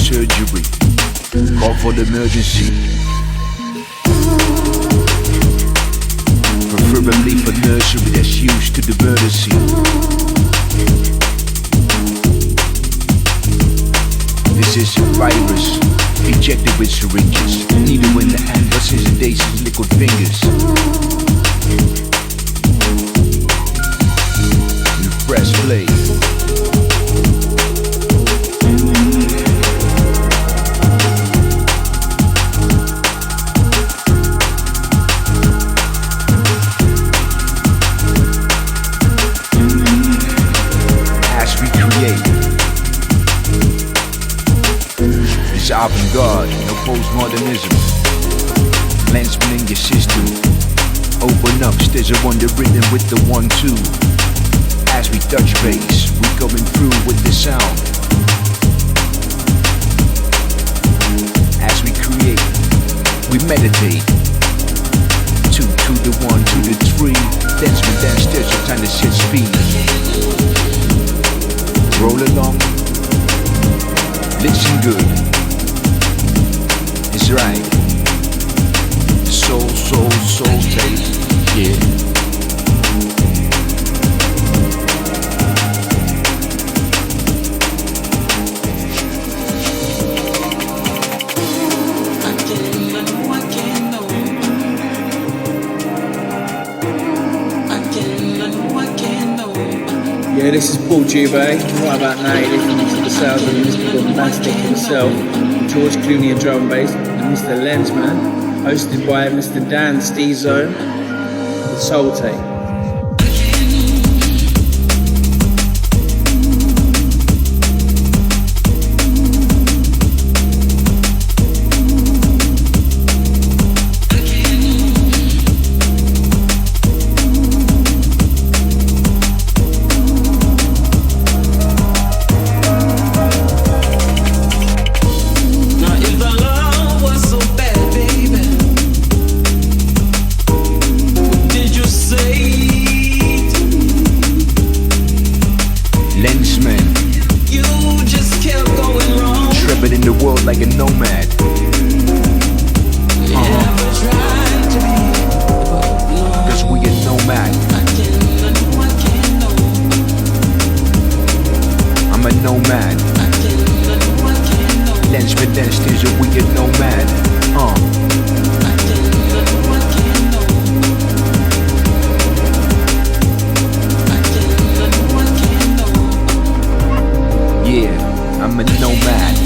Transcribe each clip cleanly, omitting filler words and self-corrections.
surgery. Call for the emergency. Preferably for nursery that's used to the murder scene. This is a virus, injected with syringes. Needle in the hand, but since the days of liquid fingers. You press play. Avant-garde, no postmodernism. Lenzman in your system. Open up, Stezo on the rhythm with the 1-2. As we touch base, we going through with the sound. As we create, we meditate. 2 to the 1 to the 3. Lenzman Dan Stezo, time to set speed. Roll along. Listen good. It's right. Ensō Tape. Yeah. Yeah, this is Paul Juve. Right about now, you're listening to the sounds of Mr. Bombastic himself, George Clooney and drum bass, and Mr. Lenzman, hosted by Mr. Dan Stezo, Ensō Tape. In the world like a nomad. Cause we a nomad. I'm a nomad. Lenzman Dan Stezo, we a nomad. Yeah, I'm a nomad.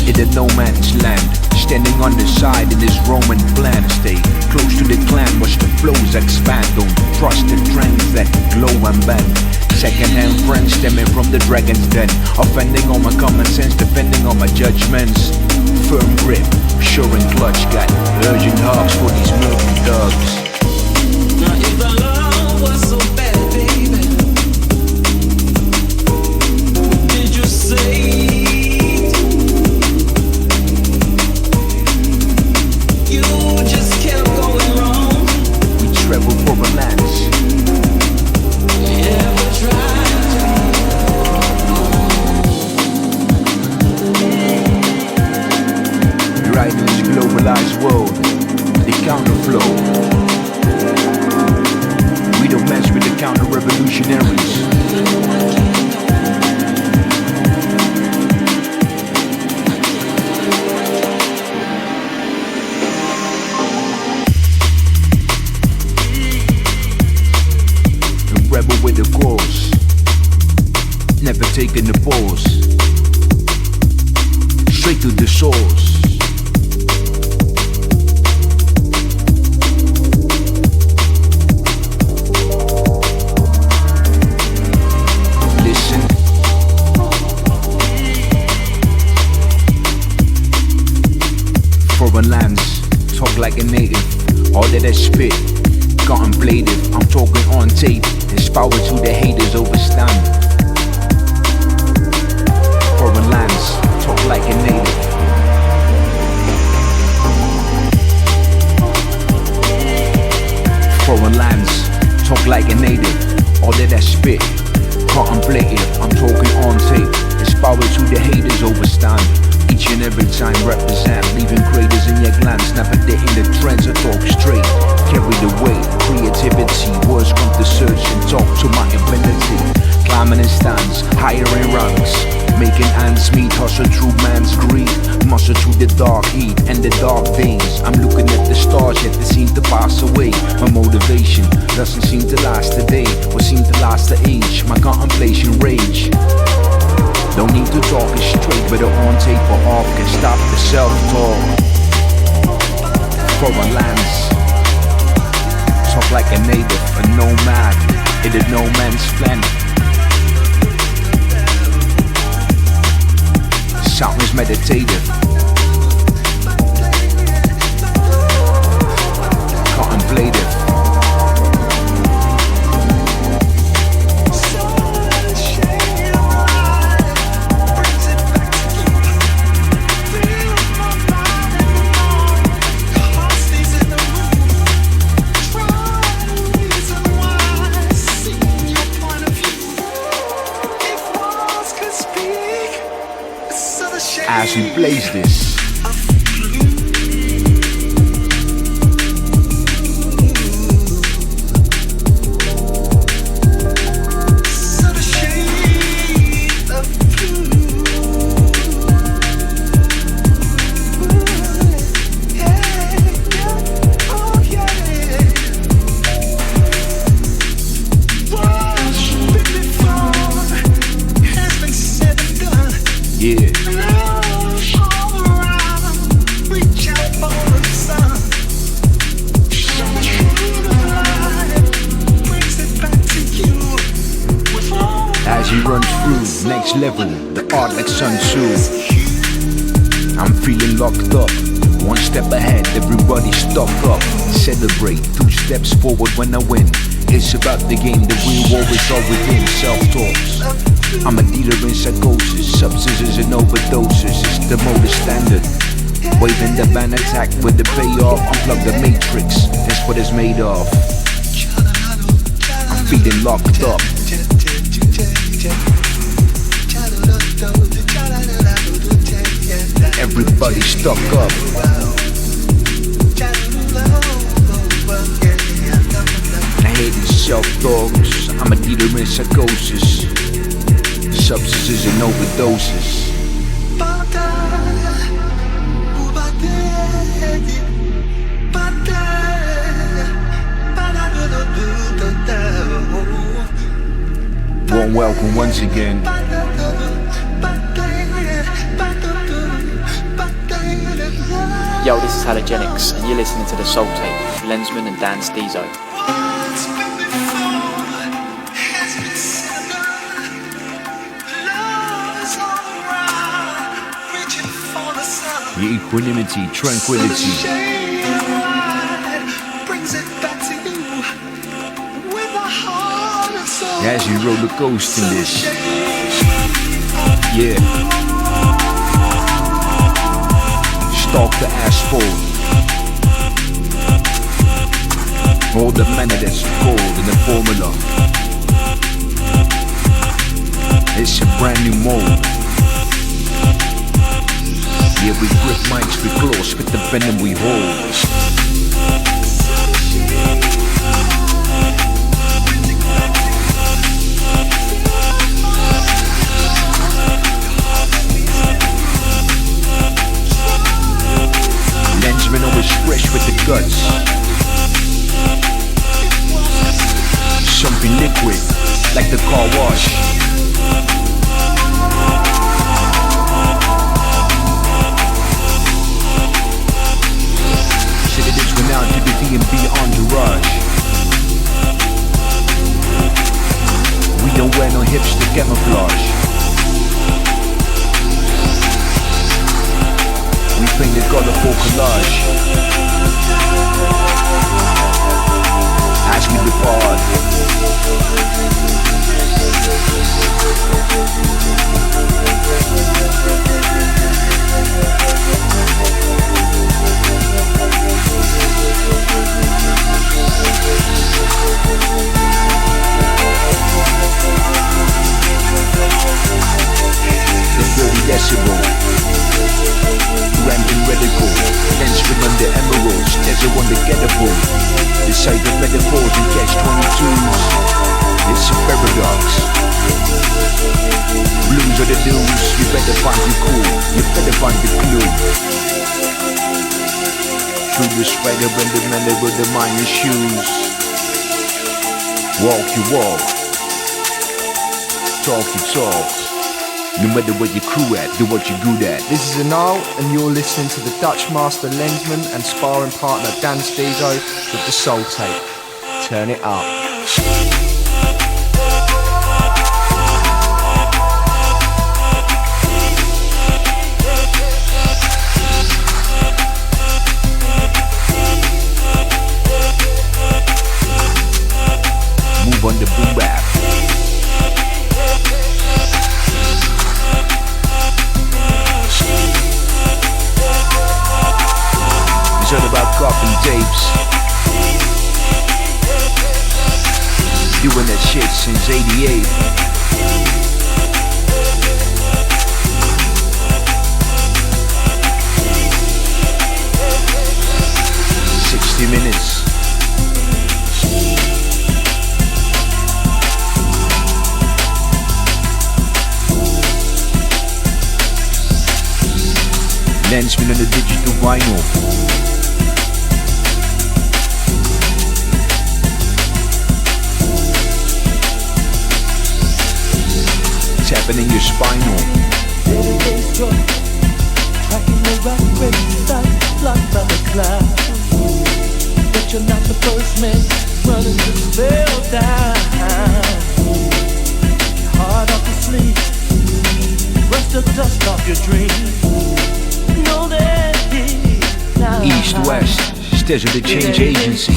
In the no man's land, standing on the side in this Roman plan. Stay close to the clan, watch the flows expand. Don't trust the trends that glow and bend. Second-hand friends stemming from the dragon's den, offending on my common sense, defending on my judgments. Firm grip, sure and clutch, got urgent hearts for these milky dogs. Now if the love was so bad, baby, did you say? Travel for a lands. Right in this globalized world, the counterflow. We don't mess with the counter-revolutionaries. With the cause, never taking the pause, straight to the source. Listen, foreign lands, talk like a native, all that I spit, contemplative, I'm talking on tape. Power to the haters overstand. Foreign lands, talk like a native. Foreign lands, talk like a native. All that I spit, contemplative, I'm talking on tape. There's power to the haters overstand. Each and and every time represent, leaving craters in your glance, navigating the trends. I talk straight, carry the weight, creativity, words come to search and talk to my ability. Climbing in stands, higher in ranks, making ends meet, hustle through man's greed, muscle through the dark heat and the dark days. I'm looking at the stars yet they seem to pass away. My motivation doesn't seem to last a day, or seem to last the age. My contemplation rage. Don't need to talk it straight, whether on tape or off, can stop the self-talk. Foreign lands, talk like a native, a nomad, in a no man's land. Sound is meditative, contemplative. As we blaze this, yeah. As you run through next level, the art like Sun Tzu. I'm feeling locked up, one step ahead, everybody stock up. Celebrate, 2 steps forward when I win. It's about the game, the real war is all within. Self-talks, I'm a dealer in psychosis, substances and overdoses, it's the modus standard. Waving the ban attack with the payoff, unplug the matrix, that's what it's made of. I'm feeling locked up. Everybody stuck up. I hate these self-dogs, I'm a dealer in psychosis, substances and overdoses. Warm welcome once again. Yo, this is Halogenics, and you're listening to the Ensō Tape with Lenzman Dan Stezo. Your equanimity, tranquility. As you roller coaster in this, yeah. Stalk the asphalt. All the manner that's cold in the formula. It's a brand new mode. Yeah, we grip mics, we close, spit the venom we hold. Lenzman always fresh with the guts. Something liquid, like the car wash. Said this went out to the D&B entourage. We don't wear no hipster camouflage. We paint the colorful collage. As we depart, the 30 decibel. find you cool, you better find the clue. Through the sweater and the man with the minor shoes. Walk you walk, talk you talk. No matter where your crew at, do what you're good at. This is Anal, and you're listening to the Dutch master Lenzman and sparring partner Dan Stezo with the Ensō Tape. Turn it up. Move on the boom bap. It's all about copying tapes. Doing that shit since '88. Minutes. Lenzman on the digital vinyl. Tapping in your spinal. Tracking the right way, blocked by the clouds. But you're not the first man running to spell down. Your heart off your sleeve, brush the dust off your dreams. Know that it's now East, West, Stezo the Change Agency.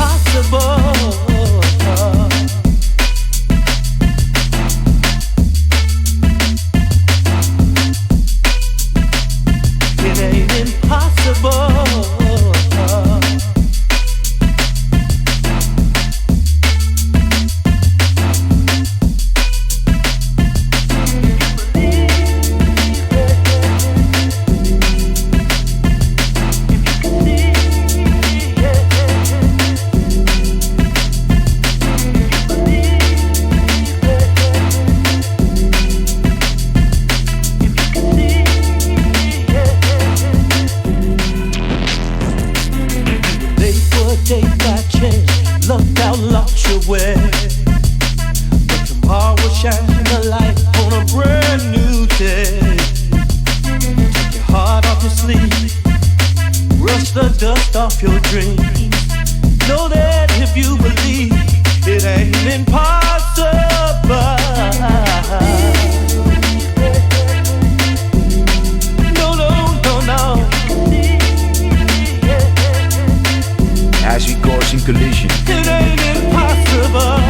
It ain't impossible. Collision. It ain't impossible.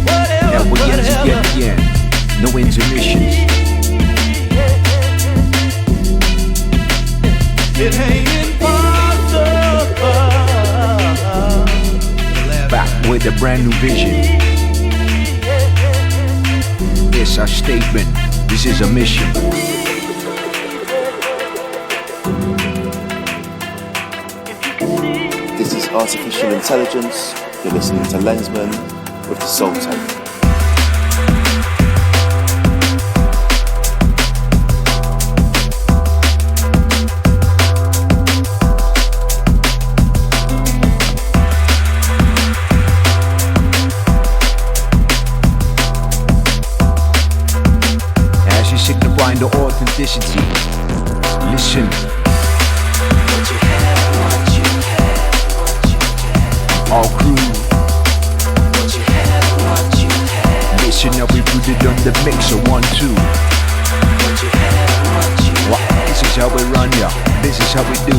Whatever, and we're yet to get the end. No intermissions. It ain't impossible. Back with a brand new vision. It's our statement. This is a mission. This is Artificial Intelligence. You're listening to Lenzman with the Ensō Tape. As you signifying the authenticity, listen. All crew. Listen up, we put it on the mixer 1, 2. This is how we run ya. This is how we do.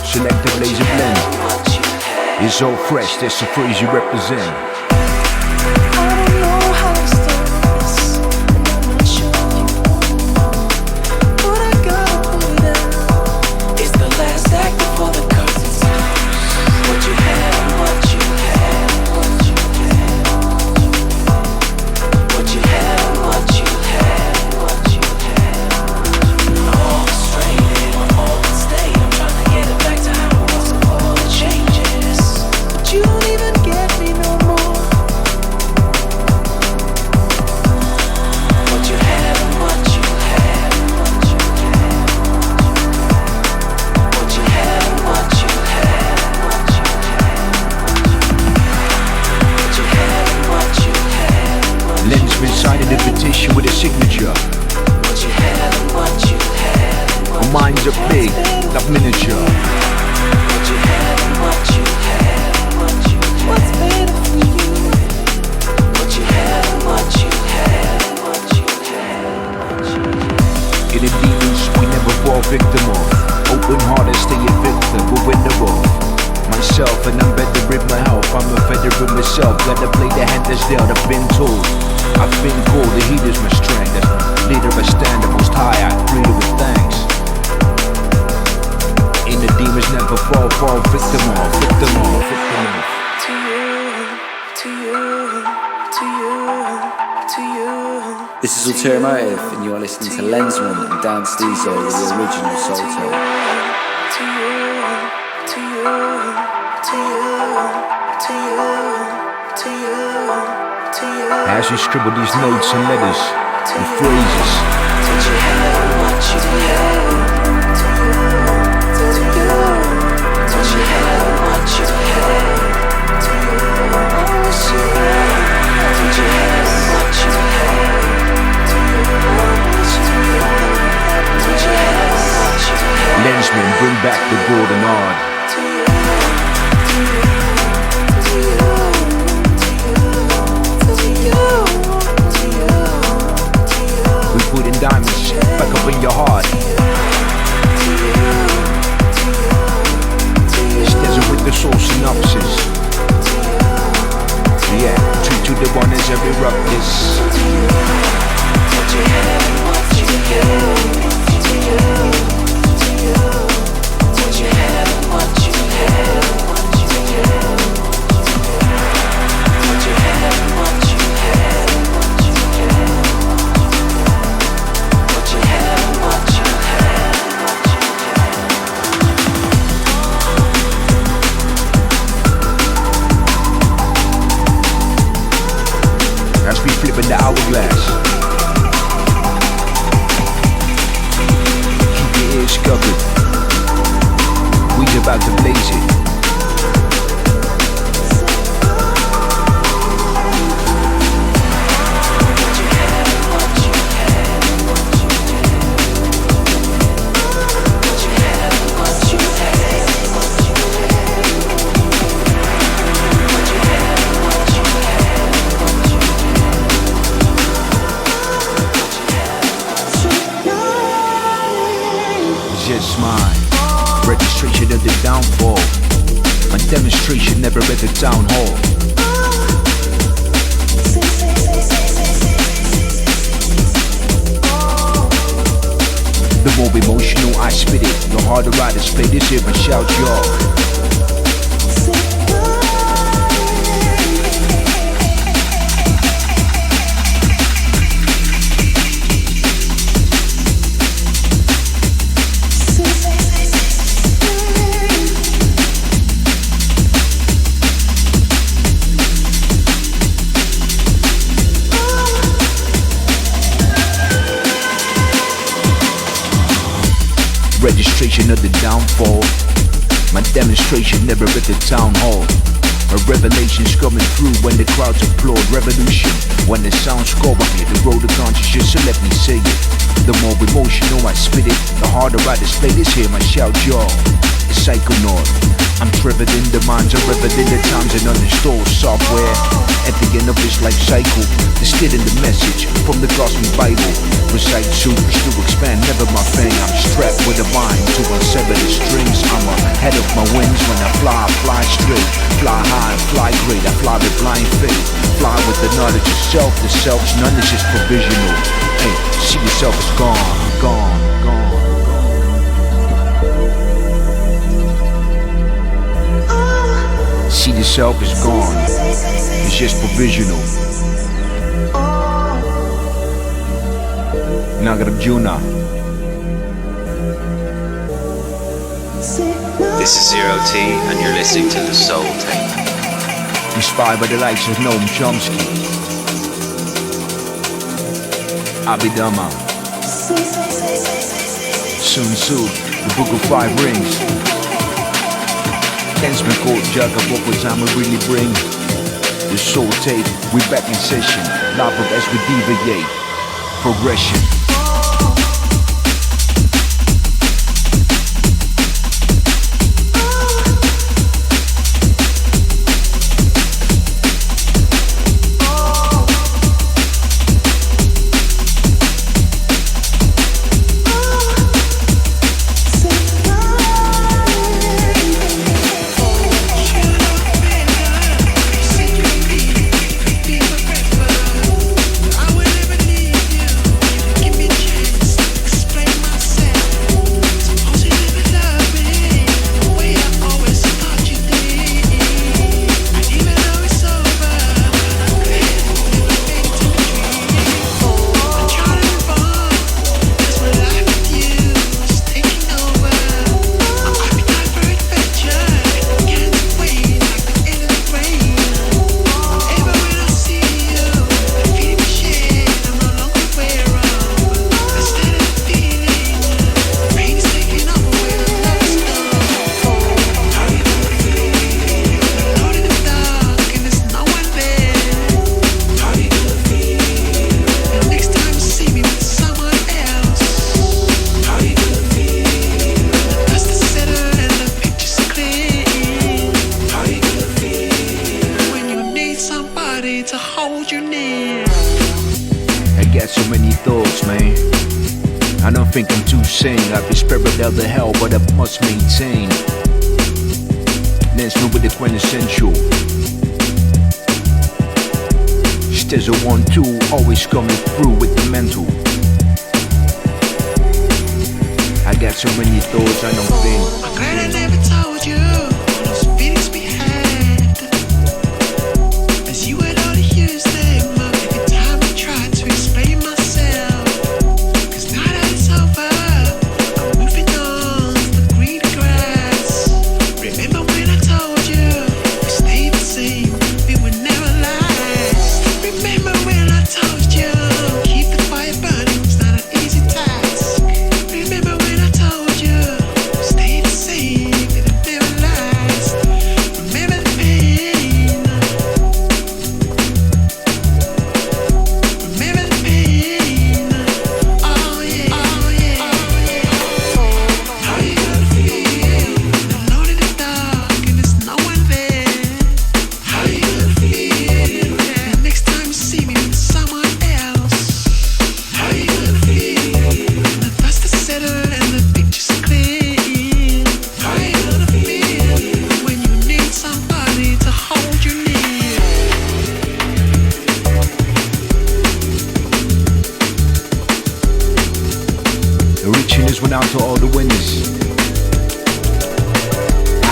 Select the laser blend. It's all fresh, that's the phrase you represent. You don't even get me no more. minds are big, like miniature. What you have and what you have, what's better for you? What you have and what you have, what you have. In the demons we never fall victim of. Open hearted, stay a victim, we'll win the war. Myself and I'm better with my health. I'm a better with myself. Let her play the hand that's dealt. I've been told, I've been called. The heat is my strength. As leader I stand, the most high I greet her with thanks. In the demons never fall victim of, victim of, victim of. To you, to you, to you, to you. This is Ulterior Motive, and you are listening to Lenzman Dan Stezo with the original Ensō Tape. To you, to you, to you, to you, to you, to you. As we scribble these notes and letters and phrases, What you have and what you have. To you, to you, what you have and what you have. To you, what you have. What you have and what you have. To you, what you have. What you have and what you have. Lenzman, bring back the golden art. To you, to you, to you, to you, to you, to you. We put in diamonds back up in your heart. Stezo with the soul synopsis. Yeah, 3 to the 1 is every ruckus. What you have and what you have. To you, to you. What you have and what you have. What you have. What you have and what you have. What you have. What you have and what you have. As we flip in the hourglass, keep your ears covered. We's about to blaze it. Just mine. Registration of the downfall. My demonstration never at the town hall. The more emotional I spit it, the harder I display this here and shout y'all. Registration of the downfall. My demonstration never at the town hall. A revelation's coming through when the crowds applaud. Revolution when the sounds score by me. The road of conscious, so let me say it. The more emotional I spit it, the harder I display this here. My shout y'all. It's psychonaut. I'm driven in the minds, I'm revered in the times and uninstalled software. At the end of this life cycle, distilled in the message from the cosmic Bible. Recite supers to expand, never my fang. I'm strapped with a vine to unsever the strings. I'm ahead of my wings when I fly straight. Fly high and fly great, I fly with blind faith. Fly with the knowledge of self, the self's none is just provisional. Hey, see yourself is gone, gone, gone. See the self is gone. It's just provisional. Nagarjuna. This is Zero T, and you're listening to the Ensō Tape. Inspired by the likes of Noam Chomsky, Abhidhamma, Sun Tzu, the Book of 5 Rings. Lenzman called jug of what would time will really bring. The Ensō Tape, we back in session. Live up as we deviate. Progression. think I'm too sane. I've been parallel to hell, but I must maintain. Lenzman with the quintessential. Stezo 1-2, always coming through with the mental. I got so many thoughts, I don't think. I'm glad I never told you all those feelings we had, as you would only use them up every time I tried to explain myself. Cause now that it's over, I'm moving on to the greener grass. Remember when I told you we stayed the same, we would never last. Remember when I told you keep the fire burning, it's not an easy task. Remember when I told you stay the same, it'll never last. Remember the pain. Remember the pain. Oh yeah, oh yeah, oh yeah. How you gonna feel alone in the dark and there's no one there? How you gonna feel the next time you see me with someone else? How you gonna feel when the dust is settled and the picture's clear? How you gonna feel when you need somebody to hold you near? The richness went out to all the winners.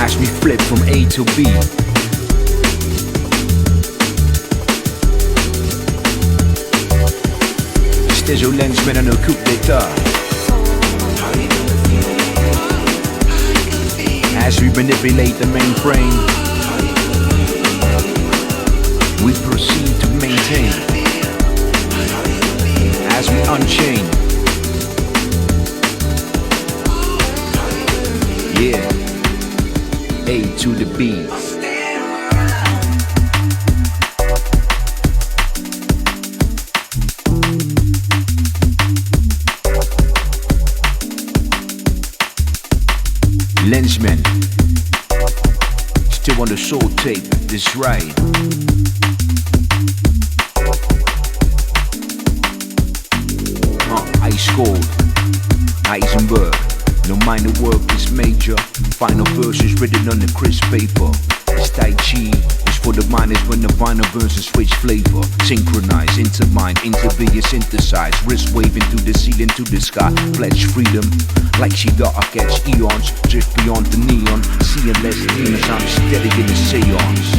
As we flip from A to B. Stezo Lenzman and a coup d'etat. As we manipulate the mainframe, we proceed to maintain. As we unchain. Yeah, A to the B. Lenzman, still on the Ensō Tape, this right. Ice cold, Heisenberg. No minor work is major. Final verses written on the crisp paper. It's Tai Chi. It's for the miners when the vinyl burns and switch flavor. Synchronize, intermine, intervene, synthesize. Wrist waving through the ceiling to the sky. Pledge freedom. Like she got I catch eons. Drift beyond the neon. Seeing less demons, I'm steady in the seance.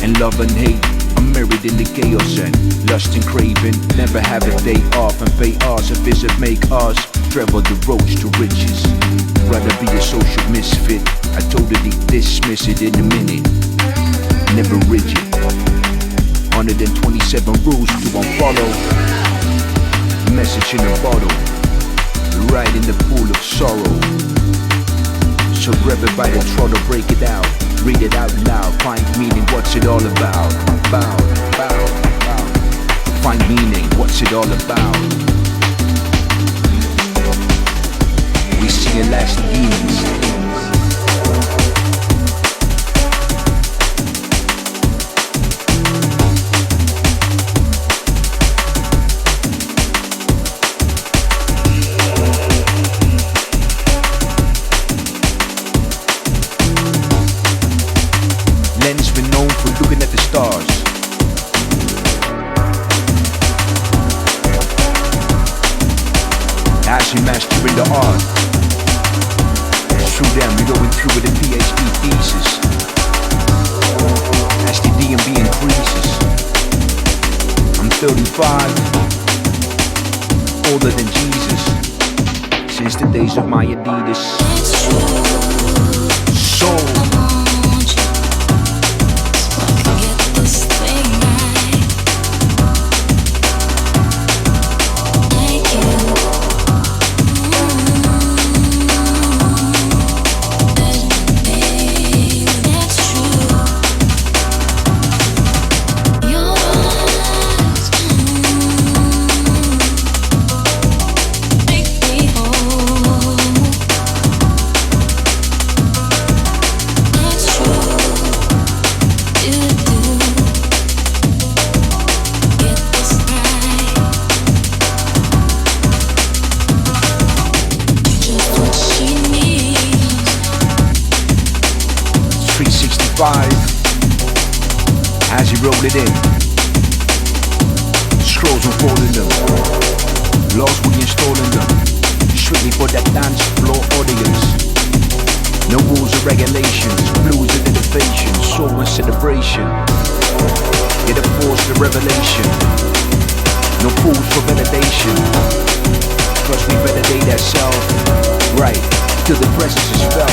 And love and hate, I'm married in the chaos and lust and craving. Never have a day off and pay us a visit, make us travel the roads to riches. Rather be a social misfit. I totally dismiss it in a minute. Never rigid. 127 rules to unfollow. Message in a bottle. Right in the pool of sorrow. So grab it by the throttle, break it out. Read it out loud, find meaning, what's it all about? Bow, bow, bow. Find meaning, what's it all about? We see a last demons. Lenzman known for looking at the stars. As we mastering the art. Through them we go into with a PhD thesis. As the D&B increases. I'm 35, older than Jesus. Since the days of my Adidas. Soul. as you roll it in. Scrolls unfolding them. Laws we installing them. Strictly for that dance floor audience. No rules or regulations. Blues and innovation. Soul and celebration. Get a force to revelation. No fools for validation. Cause we validate ourselves. Right, till the presence is felt.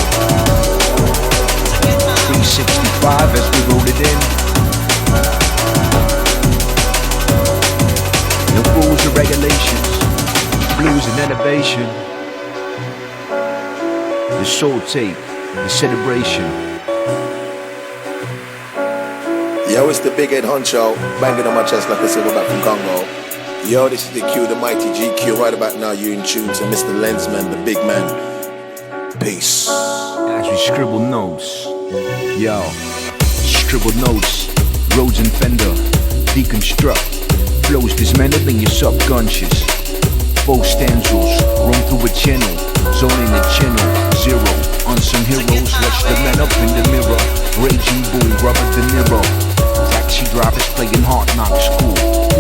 365 as we roll it in. No rules or regulations. Blues and innovation. The soul tape, the celebration. Yo, it's the big head honcho, banging on my chest like a silverback from Congo. Yo, this is the Q, the mighty GQ. Right about now, you're in tune to Mr. Lenzman, the big man. Peace. As we scribble notes, yo, scribble notes, roads and fender, deconstruct, flows dismantled in your subconscious. Both stanzas, roam through a channel, zoning the channel, zero, unsung heroes, watch the man up in the mirror, raging bull, Robert De Niro, taxi drivers playing hard knock school,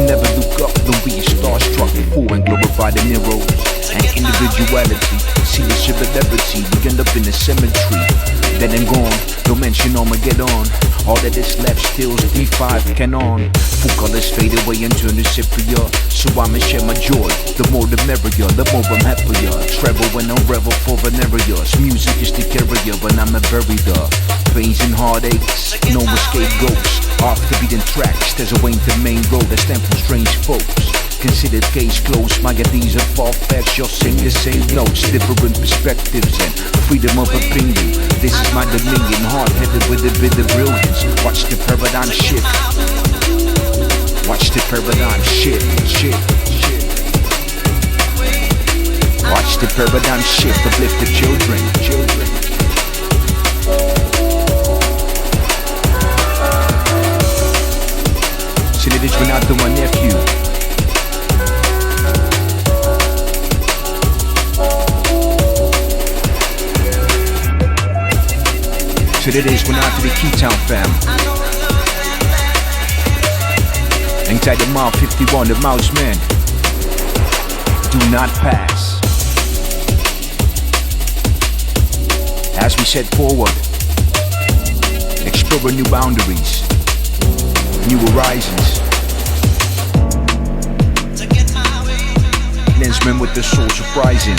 never look up, don't be a starstruck fool and glorify the Neros, and individuality, see the celebrity, we end up in the cemetery, dead and gone, don't mention Armageddon, all that is left steals D5 canon, full colors fade away and turn to sepia, so I'ma share my joy, the more the merrier, the more I'm happier, travel when I'm revel for an areas, music is the carrier, but I'm a barrier, pains and heartaches, no escape ghosts, off the beaten tracks, there's a way to the main road that stand for strange folks. Considered case closed, my ideas are far-fetched. You'll sing the same notes, different perspectives and freedom of opinion. This is my dominion, hard-headed with a bit of brilliance. Watch the paradigm shift. Watch the paradigm shift, shift. Watch the paradigm shift, uplift the children. See that it's Renato, my nephew. So that is Renato to the Keytown fam. Inside the mile 51, the mouse man. Do not pass. As we set forward, explore new boundaries, new horizons. Lenzman with the soul surprising.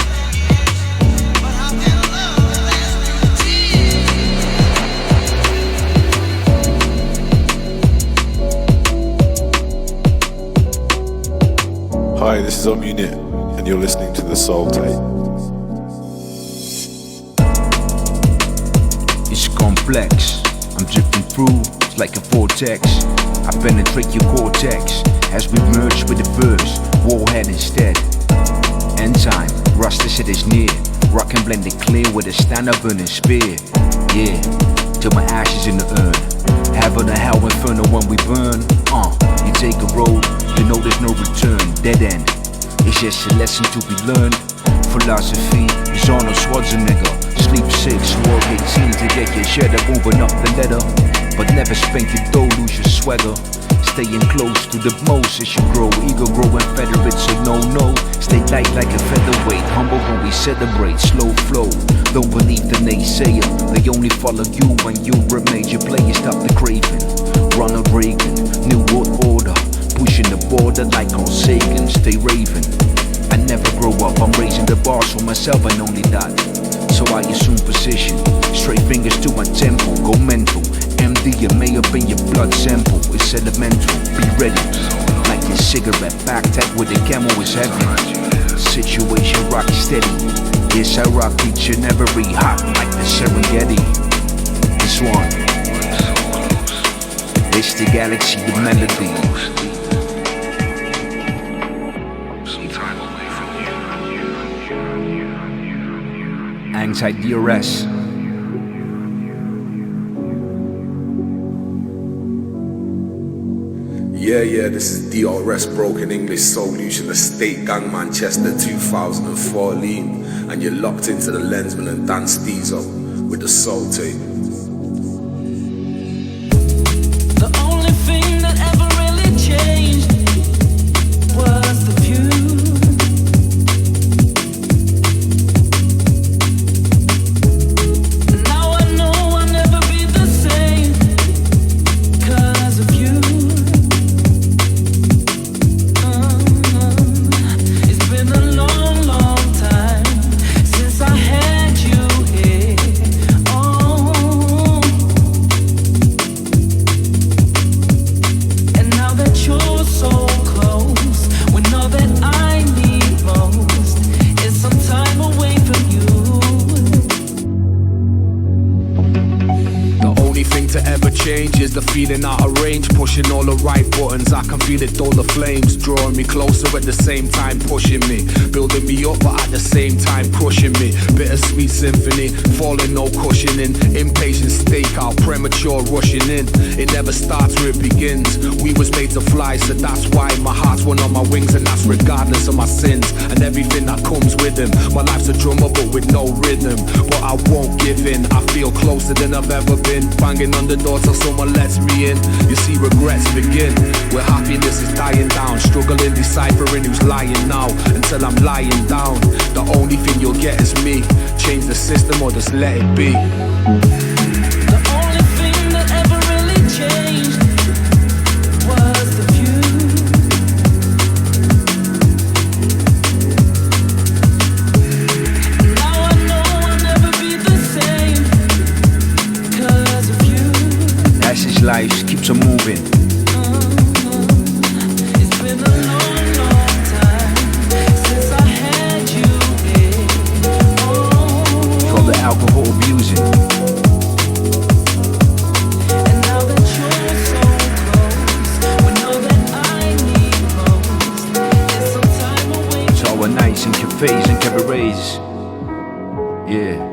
Hi, this is Unit, and you're listening to the Soul Tape. It's complex, I'm drifting through, it's like a vortex. I penetrate your cortex, as we merge with the verse, warhead instead. End time, Rasta said it's near, rock and blend it clear with a stand-up burning spear. Yeah, till my ashes in the urn, heaven or hell inferno when we burn. You take a road, you know there's no return, dead end. It's just a lesson to be learned. Philosophy is Arnold Schwarzenegger. Sleep 6, work 18 to get your cheddar, moving up the ladder. But never spank your dough, lose your swagger. Staying close to the most as you grow. Ego growing feather, it's a no-no. Stay light like a featherweight, humble when we celebrate. Slow flow, don't believe the naysayer. They only follow you when you remain. Your player, stop the craving. Ronald Reagan, New World Order. Pushing the border like Carl Sagan, stay raving. I never grow up, I'm raising the bars for myself and only that. So I assume position, straight fingers to my temple, go mental. MDMA up in your blood sample, it's elemental, be ready. Like a cigarette, backpack with a camel is heavy. Situation rock steady, yes I rock each and every hop like the Serengeti. This one, it's the galaxy, the melody. Anxiety DRS. Yeah, this is DRS Broken English Solution, Estate Gang Manchester 2004 lean, and you're locked into the Lenzman Dan Stezo with the Soul Tape. The only thing for change is the feeling out of range. Pushing all the right buttons, I can feel it, all the flames drawing me closer at the same time, pushing me, building me up, but at the same time crushing me. Bittersweet symphony, falling, no cushioning. Impatient stakeout, premature rushing in. It never starts where it begins. We was made to fly, so that's why my heart's one on my wings, and that's regardless of my sins and everything that comes with them. My life's a drummer, but with no rhythm. But I won't give in. I feel closer than I've ever been. Banging on the door till someone lets me in. You see, regrets begin where happiness is dying down. Struggling, deciphering who's lying now until I'm lying down. The only thing you'll get is me. Change the system or just let it be. The only thing that ever really changed was the view. Now I know I'll never be the same because of you. That's his life, just keeps on moving. It's been a long, long time since I had you here. For the alcohol abusing. And now that you're so close, we know that I need most. It's some time away. So our nights in cafes and cabarets. Yeah.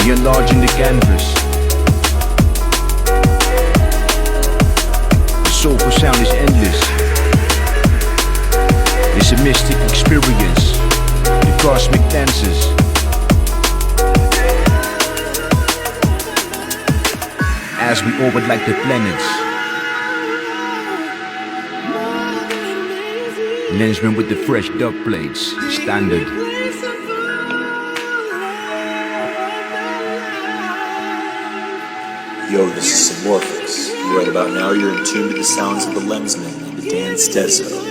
Enlarging the canvas. The soulful sound is endless. It's a mystic experience. The cosmic dances. As we orbit like the planets. Lenzman with the fresh dub plates. Standard. Yo, this is Samorphix. Right about now, you're in tune to the sounds of the Lenzman Dan Stezo.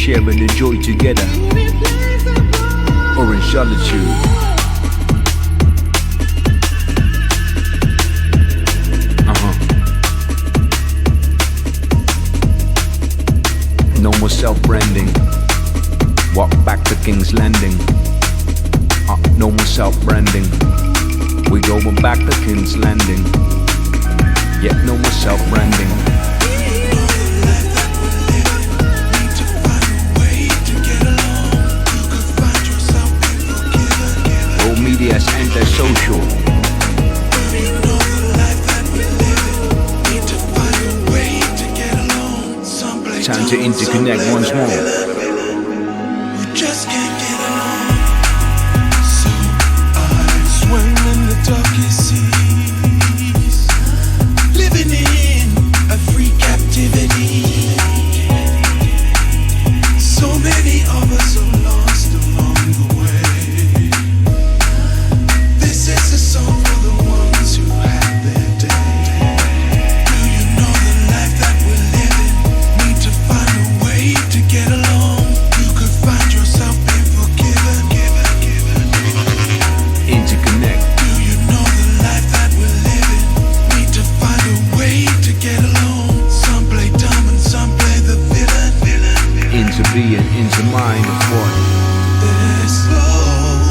Sharing the joy together, or in solitude. No more self-branding. Walk back to King's Landing. No more self-branding. We going back to King's Landing. Yet no more self-branding. Media's antisocial. Time to interconnect once more. We just can't get along. So I swim in the darkest seas, living in a free captivity. So many of us are lost along the way. into being, into mind of what? There's soul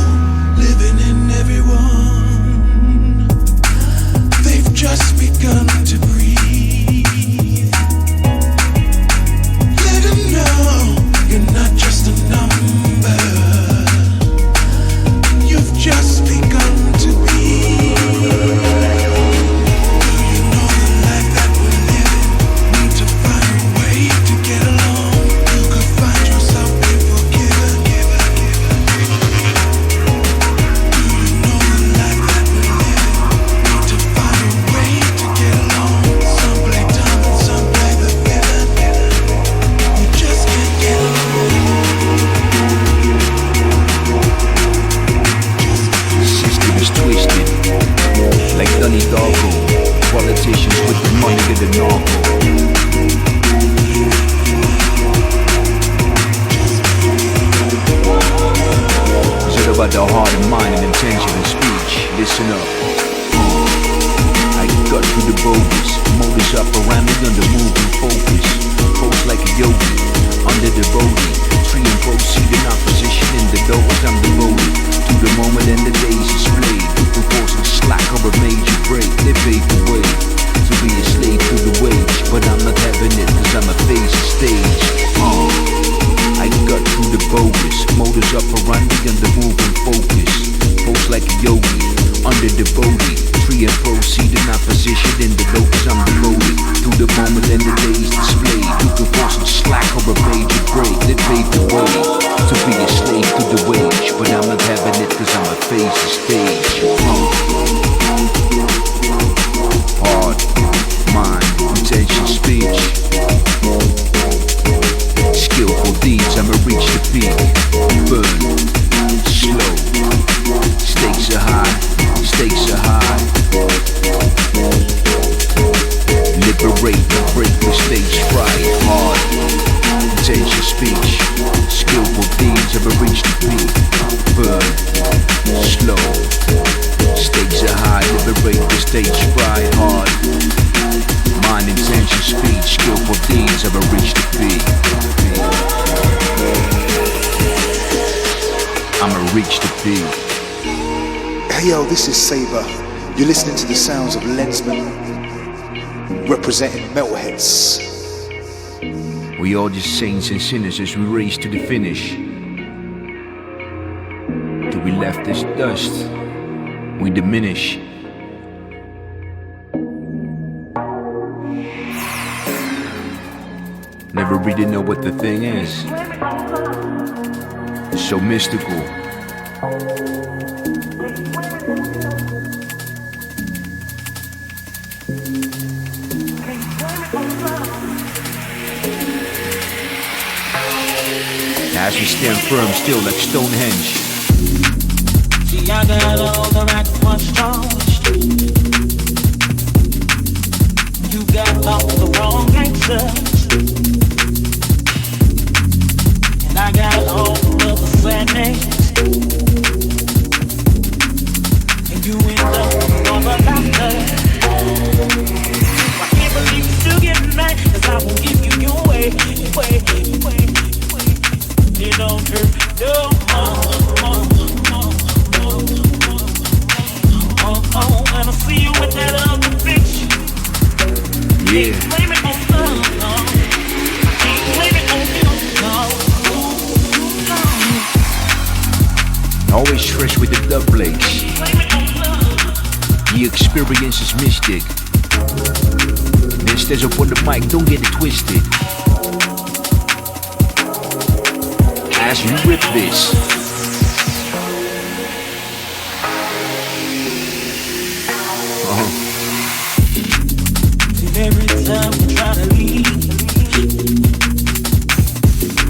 living in everyone. They've just begun to breathe. Let them know you're not just a number. You've just begun to be. Politicians with the money of the narco. Is it about the heart and mind and intention and speech? Listen up. I got through the bogus, modus operandi under moving focus. Pose like a yogi, under the body. Tree and proceed in opposition in the doors I'm devoted. To the moment and the days is played. Enforcing slack or a major break. They paved the way to be a slave to the wage. But I'm not having it cause I'm a face of stage. I got through the bogus, modus operandi under moving focus. Pose like a yogi, under the body. Tree and proceed in opposition in the doors I'm devoted. To the moment and the days displayed. You can force some slack or a major break. They paved the way to be a slave to the wage. But I'm not having it cause I'm a face of stage. Heart, mind, intention, speech. Skillful deeds, I'ma reach the peak. Burn, slow. Stakes are high, stakes are high. Liberate, break the stage fright. Hard, intention, speech. Skillful deeds, I'ma reach the peak. Burn, slow. Stakes are high, liberate the stage fright. Hard, mind, intention, speech. Skillful deeds, I'ma reach the peak. I'ma reach the peak. Hey yo, this is Saber. You're listening to the sounds of Lenzman, representing Metalheads. We all just saints and sinners as we race to the finish. Till we left as dust, we diminish. Never really know what the thing is. It's so mystical. As we stand firm still like Stonehenge. See, I got all the right ones strong. You got all the wrong answers. And I got all of the sadness. And you end up with all the laughter. I can't believe you still get mad, cause I won't give you your way. It don't hurt no more. And I see you with that other bitch. Yeah. Can't blame it on love. I can't blame it on you. No. Always fresh with the dub blades. The experience is mystic. Then Stezo up on the mic, don't get it twisted. As we rip this. Every time we try to leave,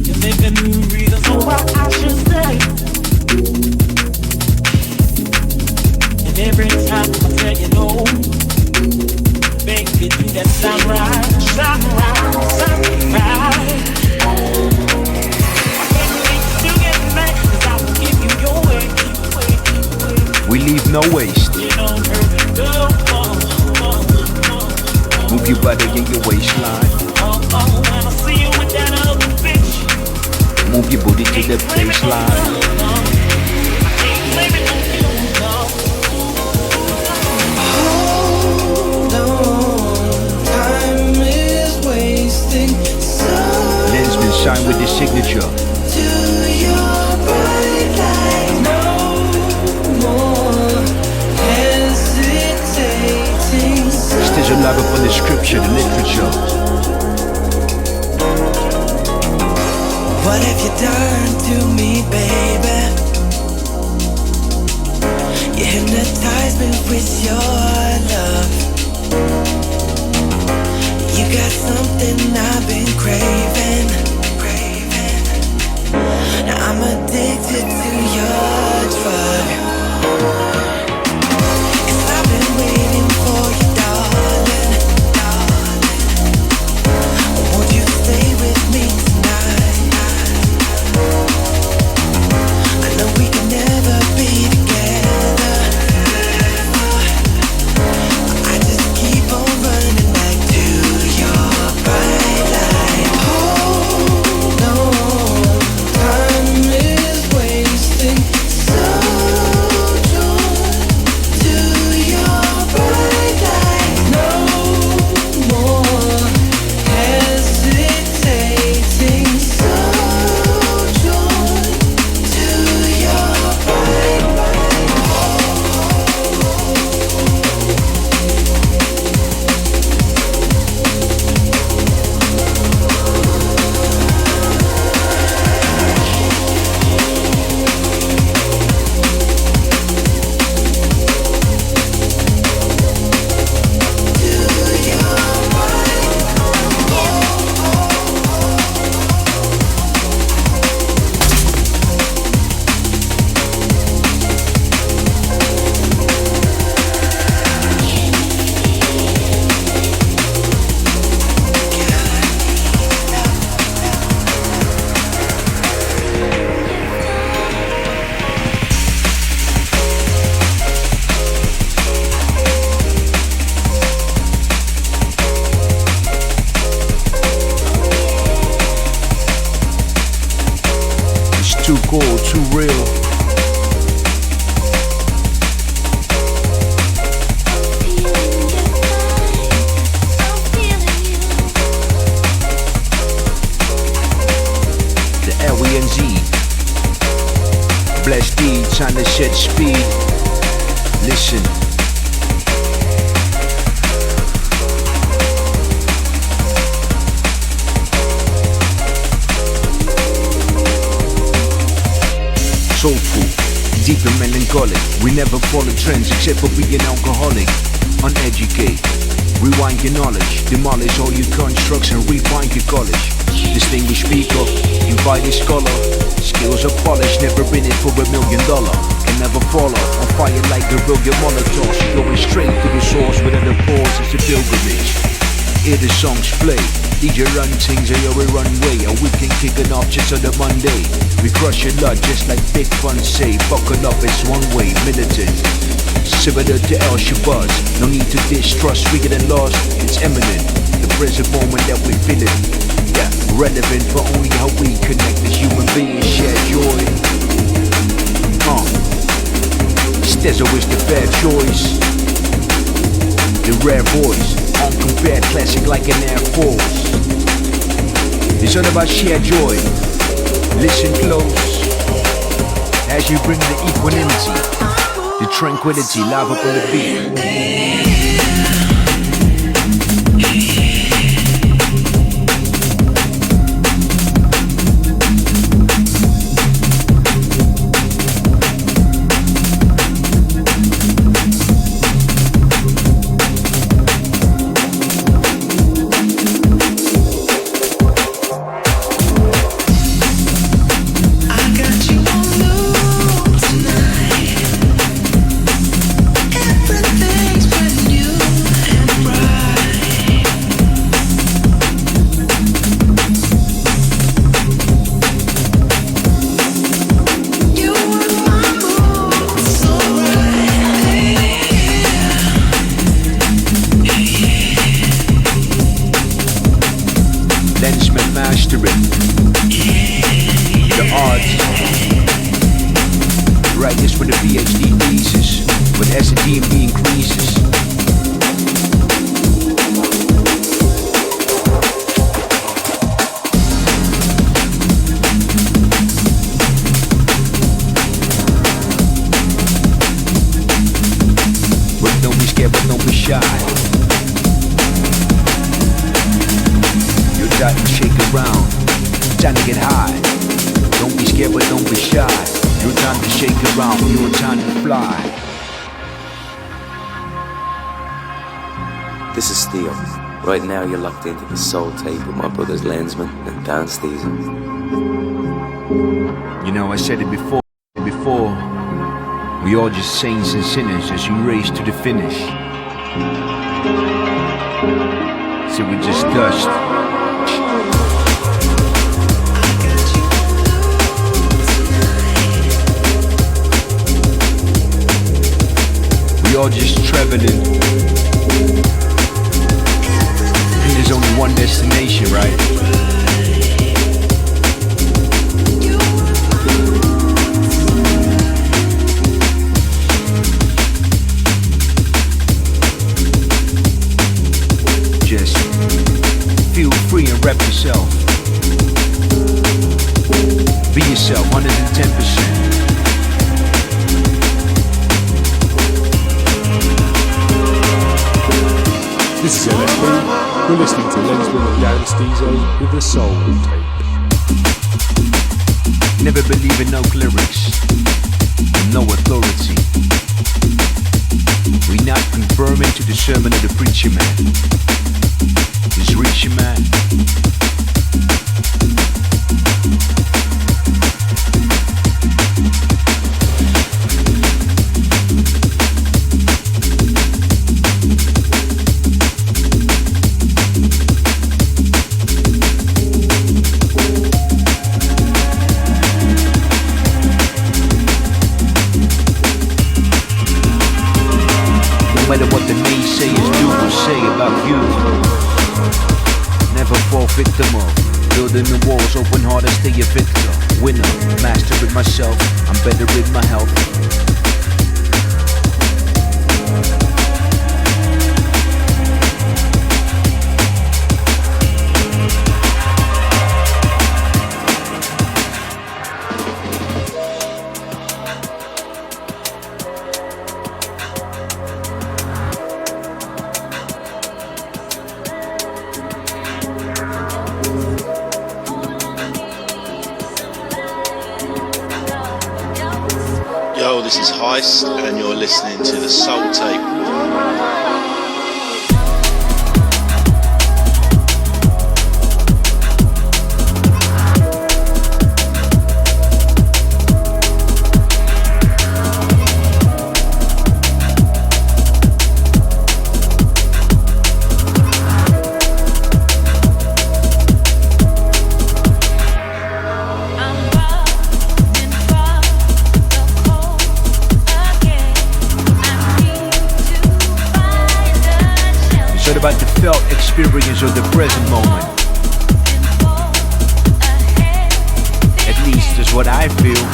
you make a new reason for why I should stay. And every time I tell you no, baby, do that sound right. We leave no waste. Move your body in your waistline. And I see you with that other bitch. Move your booty to the baseline. Lenzman signed with the signature. There's a love upon the scripture, the literature. What have you done to me, baby? You hypnotize me with your love. You got something I've been craving. Now I'm addicted to your drug. 'Cause I've been waiting for you, darling. Won't you stay with me tonight? I know we can never be together. I just keep on running back to your bright light. Hold on, time is wasting. So joy to your bright light. No more hesitating. So joy to your bright light. It's too cold, too real. The LENZ. Blessed D, time to set speed. Listen. Soulful, deep and melancholic. We never follow trends except for being alcoholic. Uneducate, rewind your knowledge. Demolish all your constructs and refine your college. Distinguished speaker, invited scholar. Skills are polished, never been it for $1 million. Can never follow, on fire like a brilliant Molotov. Going straight to the source without a pause, it's a pilgrimage. Hear the songs play. DJ Randall sings a your runway. A weekend kicking off just on a Monday. We crush your lot just like Big Fun say. Buckle up, it's one way, militant. Similar to El Shabazz. No need to distrust, we get lost, it's imminent. The present moment that we feel it. Yeah, relevant for only how we connect as human beings, share joy. Stezo is the fair choice. The rare voice, uncompared classic like an Air Force. It's all about shared joy. Listen close as you bring the equanimity, the tranquility, live up on the beat. Everything's brand new. as the DMV increases. But don't be scared, but don't be shy. You're time to shake around, time to get high. Don't be scared, but don't be shy. Your time to shake around, your time to fly. This is Theo. Right now you're locked into the Soul Tape with my brothers Lenzman and Dan Stezo. You know, I said it before, we all just saints and sinners as you race to the finish. So we just dust. We all just traveling. And there's only one destination, right? Just feel free and rep yourself. Be yourself, 110%. This is LSD. You're listening to Lenzman Dan Stezo with the Soul Tape. Never believe in no lyrics, no authority. We not conforming to the sermon of the preacher man. This richer man. No matter what the naysayers do or say about you, never fall victim of building the walls, open heart and stay a victor. Winner, master with myself, I'm better with my health. Yo, this is Heist, and you're listening to the Soul Tape. About the felt experience of the present moment. At least that's what I feel.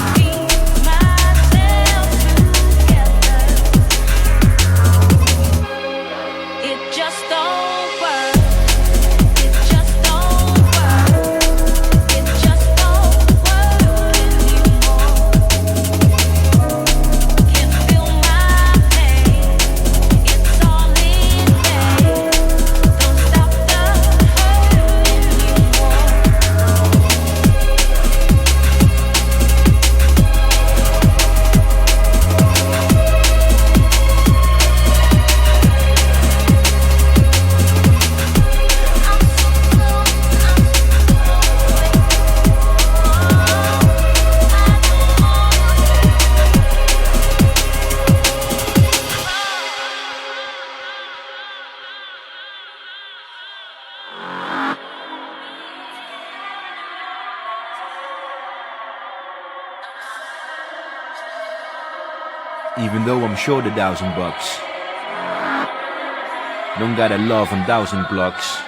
Even though I'm short $1,000, don't gotta love 1,000 blocks.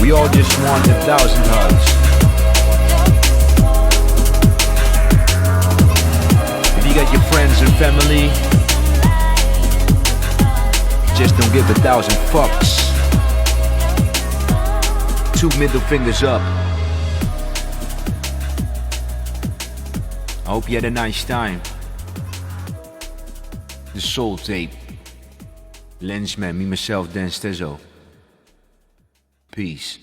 We all just want 1,000 hugs. forget your friends and family. Just don't give 1,000 fucks. 2 middle fingers up. I hope you had a nice time. The Soul Tape. Lenzman, me, myself, Dan Stezo. Peace.